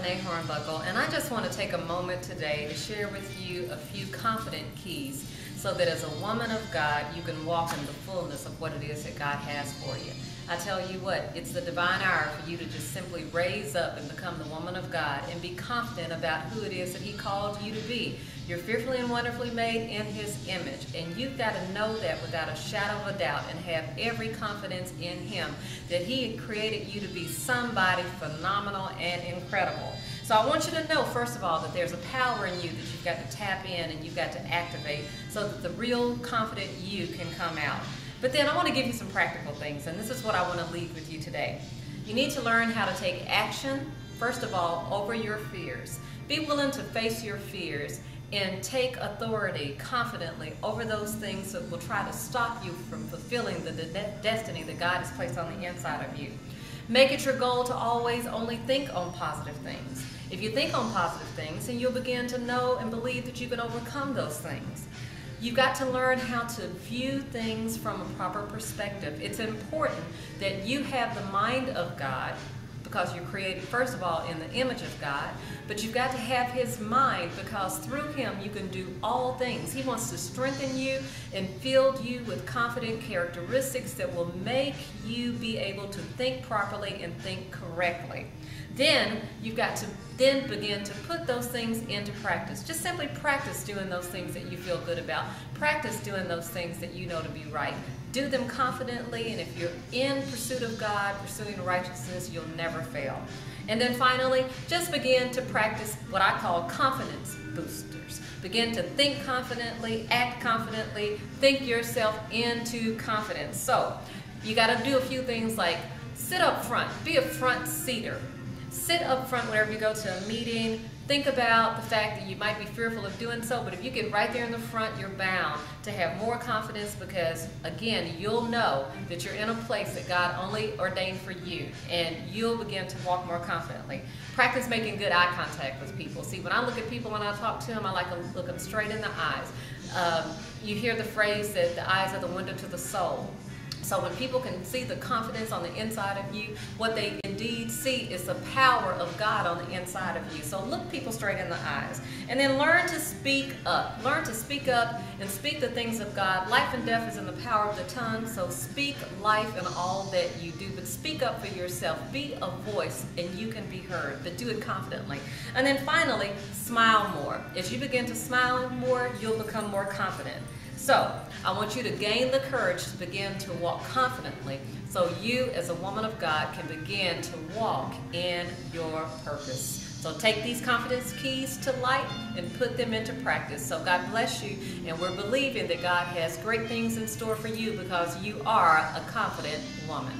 Renee Hornbuckle, and I just want to take a moment today to share with you a few confident keys so that as a woman of God, you can walk in the fullness of what it is that God has for you. I tell you what, it's the divine hour for you to just simply raise up and become the woman of God and be confident about who it is that He called you to be. You're fearfully and wonderfully made in His image, and you've got to know that without a shadow of a doubt and have every confidence in Him that He had created you to be somebody phenomenal and incredible. So I want you to know, first of all, that there's a power in you that you've got to tap in and you've got to activate so that the real confident you can come out. But then I want to give you some practical things, and this is what I want to leave with you today. You need to learn how to take action, first of all, over your fears. Be willing to face your fears and take authority confidently over those things that will try to stop you from fulfilling the destiny that God has placed on the inside of you. Make it your goal to always only think on positive things. If you think on positive things, then you'll begin to know and believe that you can overcome those things. You've got to learn how to view things from a proper perspective. It's important that you have the mind of God, because you're created, first of all, in the image of God, but you've got to have His mind, because through Him you can do all things. He wants to strengthen you and fill you with confident characteristics that will make you be able to think properly and think correctly. Then you've got to then begin to put those things into practice. Just simply practice doing those things that you feel good about. Practice doing those things that you know to be right. Do them confidently, and if you're in pursuit of God, pursuing righteousness, you'll never fail. And then finally, just begin to practice what I call confidence boosters. Begin to think confidently, act confidently, think yourself into confidence. So you got to do a few things like sit up front, be a front seater. Sit up front whenever you go to a meeting. Think about the fact that you might be fearful of doing so, but if you get right there in the front, you're bound to have more confidence, because, again, you'll know that you're in a place that God only ordained for you, and you'll begin to walk more confidently. Practice making good eye contact with people. See, when I look at people, when I talk to them, I like to look them straight in the eyes. You hear the phrase that the eyes are the window to the soul. So when people can see the confidence on the inside of you, what they indeed see is the power of God on the inside of you. So look people straight in the eyes. And then learn to speak up. Learn to speak up and speak the things of God. Life and death is in the power of the tongue, so speak life in all that you do. But speak up for yourself. Be a voice, and you can be heard, but do it confidently. And then finally, smile more. As you begin to smile more, you'll become more confident. So, I want you to gain the courage to begin to walk confidently so you, as a woman of God, can begin to walk in your purpose. So take these confidence keys to light and put them into practice. So God bless you, and we're believing that God has great things in store for you, because you are a confident woman.